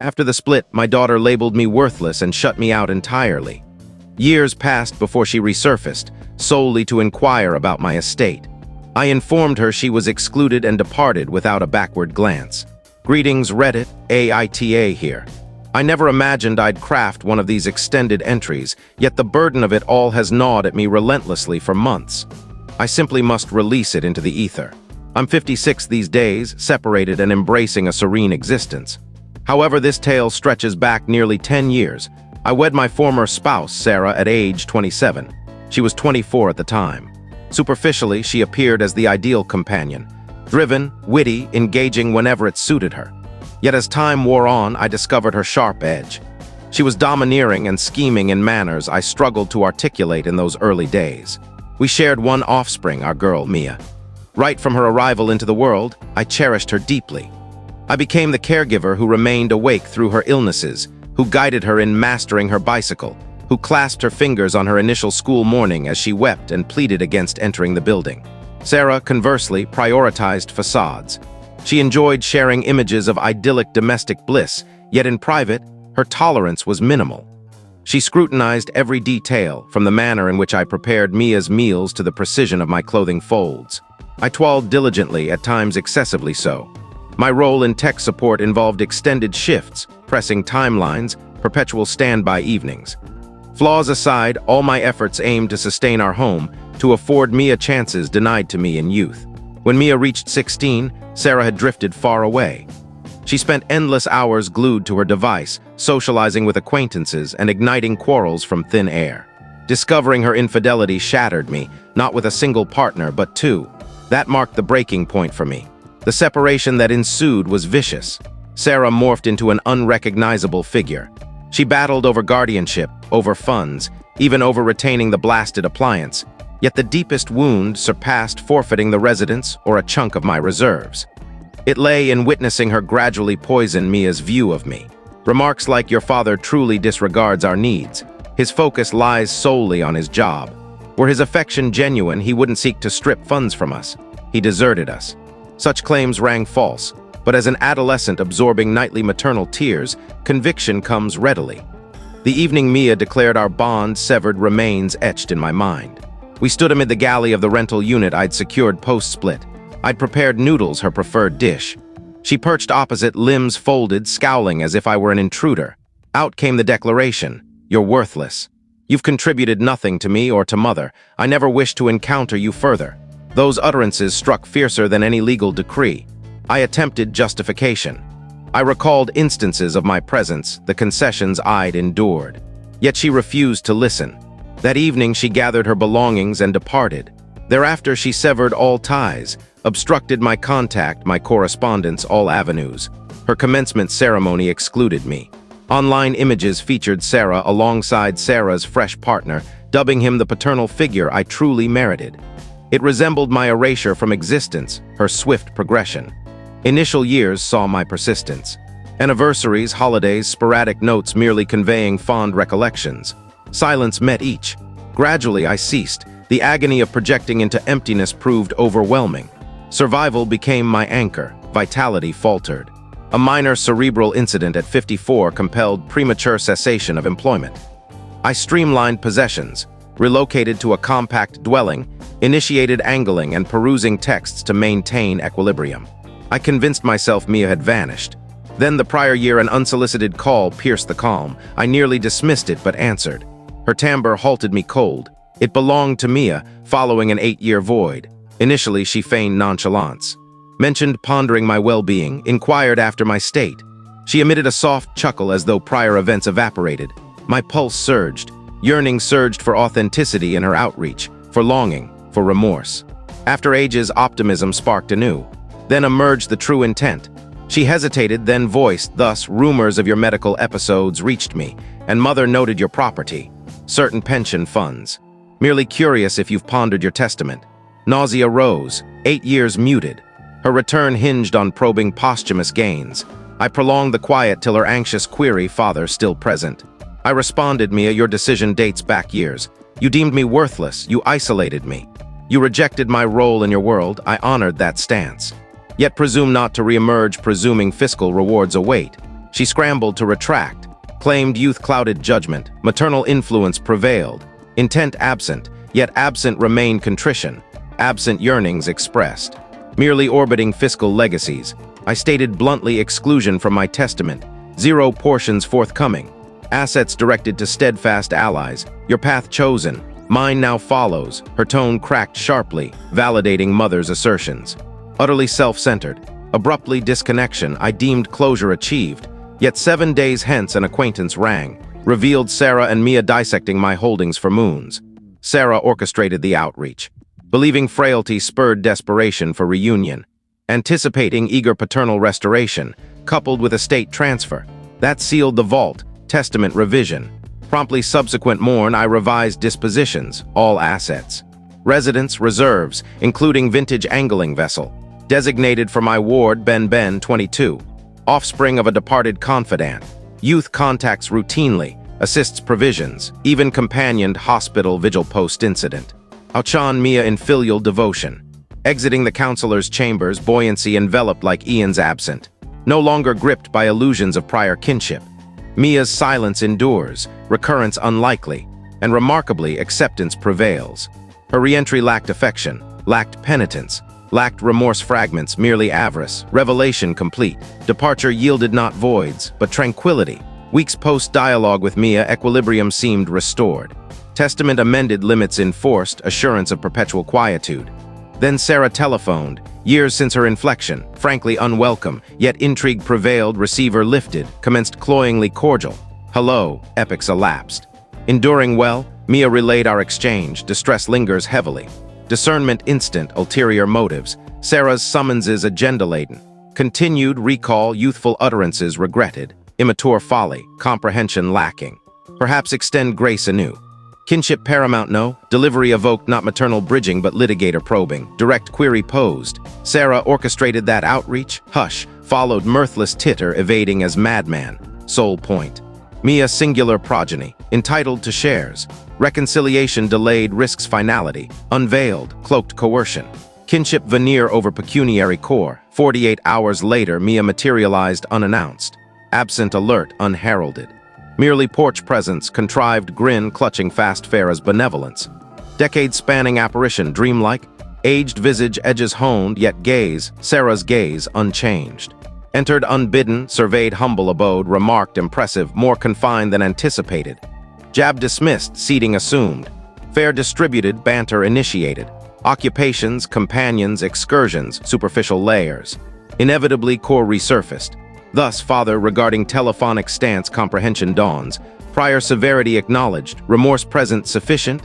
After the split, my daughter labeled me worthless and shut me out entirely. Years passed before she resurfaced, solely to inquire about my estate. I informed her she was excluded and departed without a backward glance. Greetings Reddit, AITA here. I never imagined I'd craft one of these extended entries, yet the burden of it all has gnawed at me relentlessly for months. I simply must release it into the ether. I'm 56 these days, separated and embracing a serene existence. However, this tale stretches back nearly 10 years. I wed my former spouse, Sarah, at age 27. She was 24 at the time. Superficially, she appeared as the ideal companion. Driven, witty, engaging whenever it suited her. Yet as time wore on, I discovered her sharp edge. She was domineering and scheming in manners I struggled to articulate in those early days. We shared one offspring, our girl, Mia. Right from her arrival into the world, I cherished her deeply. I became the caregiver who remained awake through her illnesses, who guided her in mastering her bicycle, who clasped her fingers on her initial school morning as she wept and pleaded against entering the building. Sarah, conversely, prioritized facades. She enjoyed sharing images of idyllic domestic bliss, yet in private, her tolerance was minimal. She scrutinized every detail, from the manner in which I prepared Mia's meals to the precision of my clothing folds. I toiled diligently, at times excessively so. My role in tech support involved extended shifts, pressing timelines, perpetual standby evenings. Flaws aside, all my efforts aimed to sustain our home, to afford Mia chances denied to me in youth. When Mia reached 16, Sarah had drifted far away. She spent endless hours glued to her device, socializing with acquaintances and igniting quarrels from thin air. Discovering her infidelity shattered me, not with a single partner, but two. That marked the breaking point for me. The separation that ensued was vicious. Sarah morphed into an unrecognizable figure. She battled over guardianship, over funds, even over retaining the blasted appliance. Yet the deepest wound surpassed forfeiting the residence or a chunk of my reserves. It lay in witnessing her gradually poison Mia's view of me. Remarks like "your father truly disregards our needs. His focus lies solely on his job. Were his affection genuine, he wouldn't seek to strip funds from us. He deserted us." Such claims rang false, but as an adolescent absorbing nightly maternal tears, conviction comes readily. The evening Mia declared our bond severed remains etched in my mind. We stood amid the galley of the rental unit I'd secured post-split. I'd prepared noodles, her preferred dish. She perched opposite, limbs folded, scowling as if I were an intruder. Out came the declaration, "You're worthless. You've contributed nothing to me or to Mother. I never wish to encounter you further." Those utterances struck fiercer than any legal decree. I attempted justification. I recalled instances of my presence, the concessions I'd endured. Yet she refused to listen. That evening she gathered her belongings and departed. Thereafter she severed all ties, obstructed my contact, my correspondence, all avenues. Her commencement ceremony excluded me. Online images featured Sarah alongside Sarah's fresh partner, dubbing him the paternal figure I truly merited. It resembled my erasure from existence, her swift progression. Initial years saw my persistence. Anniversaries, holidays, sporadic notes merely conveying fond recollections. Silence met each. Gradually I ceased. The agony of projecting into emptiness proved overwhelming. Survival became my anchor. Vitality faltered. A minor cerebral incident at 54 compelled premature cessation of employment. I streamlined possessions, relocated to a compact dwelling, initiated angling and perusing texts to maintain equilibrium. I convinced myself Mia had vanished. Then the prior year an unsolicited call pierced the calm. I nearly dismissed it but answered. Her timbre halted me cold. It belonged to Mia, following an 8-year void. Initially she feigned nonchalance. Mentioned pondering my well-being, inquired after my state. She emitted a soft chuckle as though prior events evaporated. My pulse surged. Yearning surged for authenticity in her outreach, for longing, for remorse. After ages, optimism sparked anew. Then emerged the true intent. She hesitated, then voiced, "Thus, rumors of your medical episodes reached me, and Mother noted your property. Certain pension funds. Merely curious if you've pondered your testament." Nausea rose, 8 years muted. Her return hinged on probing posthumous gains. I prolonged the quiet till her anxious query, "Father still present?" I responded, "Mia, your decision dates back years. You deemed me worthless, you isolated me. You rejected my role in your world, I honored that stance. Yet presume not to reemerge presuming fiscal rewards await. She scrambled to retract, claimed youth clouded judgment, maternal influence prevailed, intent absent, yet absent remained contrition, absent yearnings expressed. Merely orbiting fiscal legacies, I stated bluntly exclusion from my testament, 0 portions forthcoming, assets directed to steadfast allies, your path chosen, mine now follows, her tone cracked sharply, validating mother's assertions. Utterly self-centered, abruptly disconnection, I deemed closure achieved, yet 7 days hence an acquaintance rang, revealed Sarah and Mia dissecting my holdings for moons. Sarah orchestrated the outreach, believing frailty spurred desperation for reunion, anticipating eager paternal restoration, coupled with estate transfer. That sealed the vault, testament revision. Promptly subsequent morn, I revised dispositions, all assets. Residence, reserves, including vintage angling vessel, designated for my ward Ben 22, offspring of a departed confidant. Youth contacts routinely, assists provisions, even companioned hospital vigil post-incident. Auchan Mia in filial devotion. Exiting the counselor's chambers, buoyancy enveloped like Ian's absent. No longer gripped by illusions of prior kinship. Mia's silence endures, recurrence unlikely, and remarkably, acceptance prevails. Her re-entry lacked affection, lacked penitence, lacked remorse fragments, merely avarice, revelation complete. Departure yielded not voids, but tranquility. Weeks post-dialogue with Mia, equilibrium seemed restored. Testament amended, limits enforced, assurance of perpetual quietude. Then Sarah telephoned, years since her inflection, frankly unwelcome, yet intrigue prevailed, receiver lifted, commenced cloyingly cordial. Hello, epochs elapsed. Enduring well, Mia relayed our exchange, distress lingers heavily. Discernment instant, ulterior motives, Sarah's summonses agenda-laden. Continued recall, youthful utterances regretted, immature folly, comprehension lacking. Perhaps extend grace anew. Kinship paramount, no. Delivery evoked not maternal bridging but litigator probing. Direct query posed. Sarah orchestrated that outreach. Hush. Followed mirthless titter evading as madman. Sole point. Mia singular progeny. Entitled to shares. Reconciliation delayed risks finality. Unveiled. Cloaked coercion. Kinship veneer over pecuniary core. 48 hours later Mia materialized unannounced. Absent alert unheralded. Merely porch presence, contrived grin clutching fast fare as benevolence. Decade-spanning apparition, dreamlike, aged visage edges honed, yet gaze, Sarah's gaze unchanged. Entered unbidden, surveyed humble abode, remarked impressive, more confined than anticipated. Jab dismissed, seating assumed. Fare distributed, banter initiated. Occupations, companions, excursions, superficial layers. Inevitably core resurfaced. Thus, father regarding telephonic stance comprehension dawns, prior severity acknowledged, remorse present sufficient,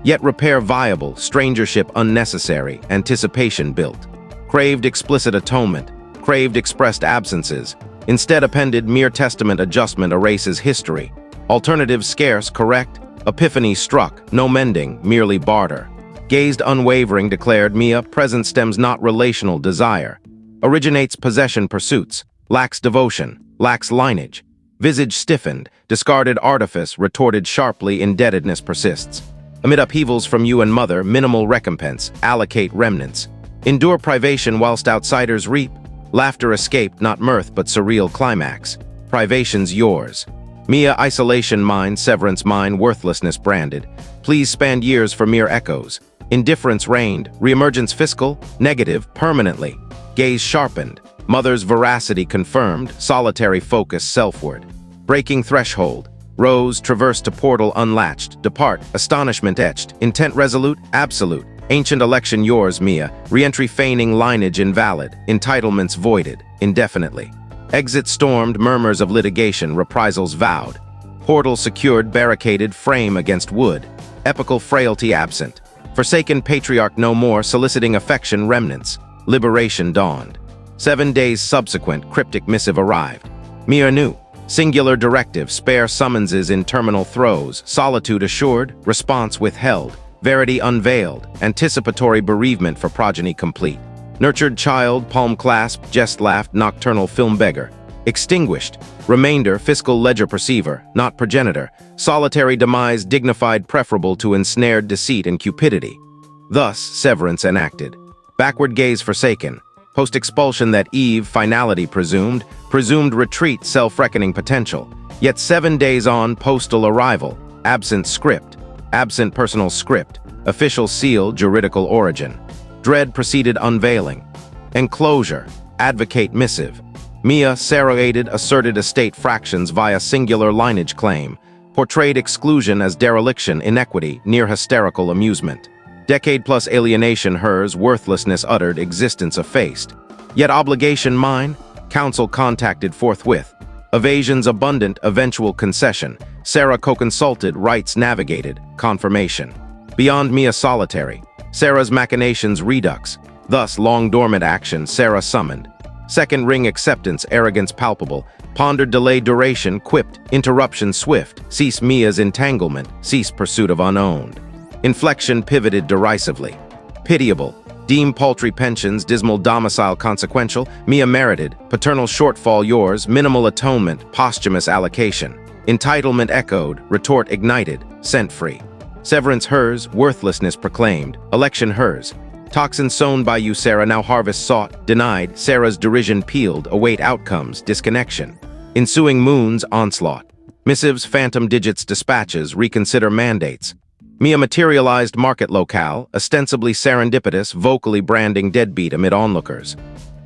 yet repair viable, strangership unnecessary, anticipation built. Craved explicit atonement, craved expressed absences, instead appended mere testament adjustment erases history. Alternative scarce, correct, epiphany struck, no mending, merely barter. Gazed unwavering, declared Mia, present stems not relational desire. Originates possession pursuits. Lacks devotion, lacks lineage. Visage stiffened, discarded artifice, retorted sharply, indebtedness persists. Amid upheavals from you and mother, minimal recompense, allocate remnants. Endure privation whilst outsiders reap. Laughter escape, not mirth but surreal climax. Privation's yours. Mia isolation mine, severance mine, worthlessness branded. Please spanned years for mere echoes. Indifference reigned, reemergence fiscal, negative, permanently. Gaze sharpened. Mother's veracity confirmed, solitary focus selfward. Breaking threshold. Rose, traverse to portal unlatched. Depart, astonishment etched. Intent resolute, absolute. Ancient election yours, Mia. Re-entry feigning lineage invalid. Entitlements voided, indefinitely. Exit stormed, murmurs of litigation, reprisals vowed. Portal secured, barricaded, frame against wood. Epical frailty absent. Forsaken patriarch no more, soliciting affection remnants. Liberation dawned. 7 days subsequent, cryptic missive arrived. Mia knew. Singular directive, spare summonses in terminal throes, solitude assured, response withheld, verity unveiled, anticipatory bereavement for progeny complete. Nurtured child, palm clasp, jest laughed, nocturnal film beggar. Extinguished. Remainder, fiscal ledger perceiver, not progenitor. Solitary demise dignified preferable to ensnared deceit and cupidity. Thus, severance enacted. Backward gaze forsaken. Post-expulsion that Eve, finality presumed retreat, self-reckoning potential. Yet 7 days on postal arrival, absent script, absent personal script, official seal, juridical origin. Dread proceeded unveiling. Enclosure, advocate missive. Mia surrogated asserted estate fractions via singular lineage claim, portrayed exclusion as dereliction, inequity, near hysterical amusement. Decade-plus alienation hers, worthlessness uttered, existence effaced. Yet obligation mine, counsel contacted forthwith. Evasions abundant, eventual concession. Sarah co-consulted, rights navigated, confirmation. Beyond Mia solitary. Sarah's machinations redux. Thus, long-dormant action, Sarah summoned. Second ring acceptance, arrogance palpable. Pondered delay duration, quipped, interruption swift. Cease Mia's entanglement, cease pursuit of unowned. Inflection pivoted derisively. Pitiable. Deem paltry pensions, dismal domicile consequential. Mia merited. Paternal shortfall yours, minimal atonement, posthumous allocation. Entitlement echoed, retort ignited, scent free. Severance hers, worthlessness proclaimed. Election hers. Toxin sown by you, Sarah, now harvest sought, denied. Sarah's derision peeled, await outcomes, disconnection. Ensuing moons, onslaught. Missives, phantom digits, dispatches, reconsider mandates. Mia materialized market locale, ostensibly serendipitous, vocally branding deadbeat amid onlookers.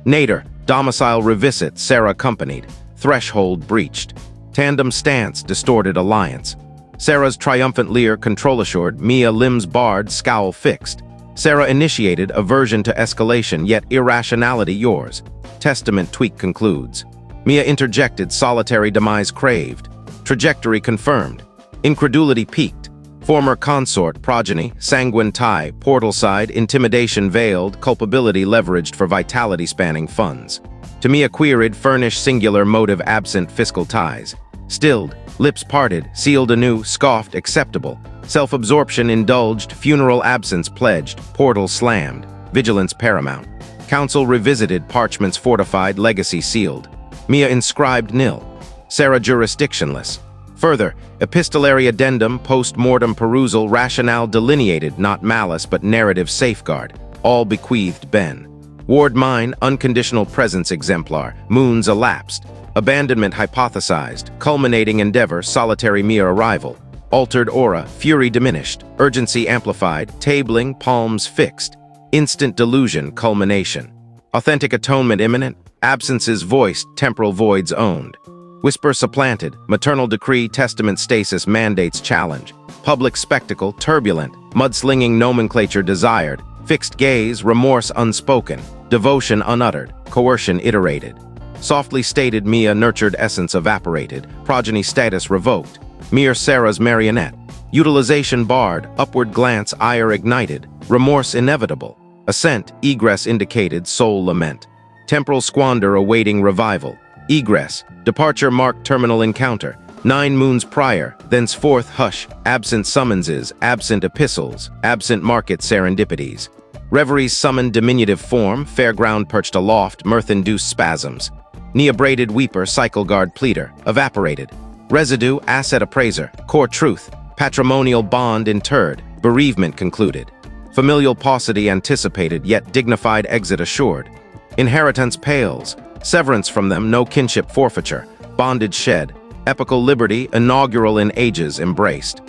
Nader, domicile revisit, Sarah accompanied. Threshold breached. Tandem stance, distorted alliance. Sarah's triumphant leer, control assured. Mia limbs barred, scowl fixed. Sarah initiated, aversion to escalation, yet irrationality yours. Testament tweak concludes. Mia interjected, solitary demise craved. Trajectory confirmed. Incredulity peaked. Former consort, progeny, sanguine tie, portal side, intimidation veiled, culpability leveraged for vitality spanning funds. To Mia queried, furnished singular motive absent fiscal ties. Stilled, lips parted, sealed anew, scoffed, acceptable. Self-absorption indulged, funeral absence pledged, portal slammed, vigilance paramount. Council revisited, parchments fortified, legacy sealed. Mia inscribed nil. Sarah jurisdictionless. Further, epistolary addendum, post-mortem perusal, rationale delineated, not malice but narrative safeguard, all bequeathed Ben. Ward mine, unconditional presence exemplar, moons elapsed. Abandonment hypothesized, culminating endeavor, solitary Mia arrival. Altered aura, fury diminished, urgency amplified, tabling, palms fixed. Instant delusion, culmination. Authentic atonement imminent, absences voiced, temporal voids owned. Whisper supplanted, maternal decree, testament stasis, mandates challenge. Public spectacle, turbulent, mudslinging nomenclature desired. Fixed gaze, remorse unspoken. Devotion unuttered, coercion iterated. Softly stated, Mia nurtured essence evaporated. Progeny status revoked. Mere Sarah's marionette. Utilization barred, upward glance, ire ignited. Remorse inevitable. Ascent, egress indicated, soul lament. Temporal squander awaiting revival. Egress, departure marked terminal encounter. 9 moons prior, thenceforth hush, absent summonses, absent epistles, absent market serendipities. Reveries summoned diminutive form, fairground perched aloft, mirth-induced spasms. Knee-abraded weeper, cycle guard pleader, evaporated. Residue, asset appraiser, core truth, patrimonial bond interred, bereavement concluded. Familial paucity anticipated, yet dignified exit assured. Inheritance pales, severance from them, no kinship forfeiture, bondage shed, epical liberty, inaugural in ages embraced.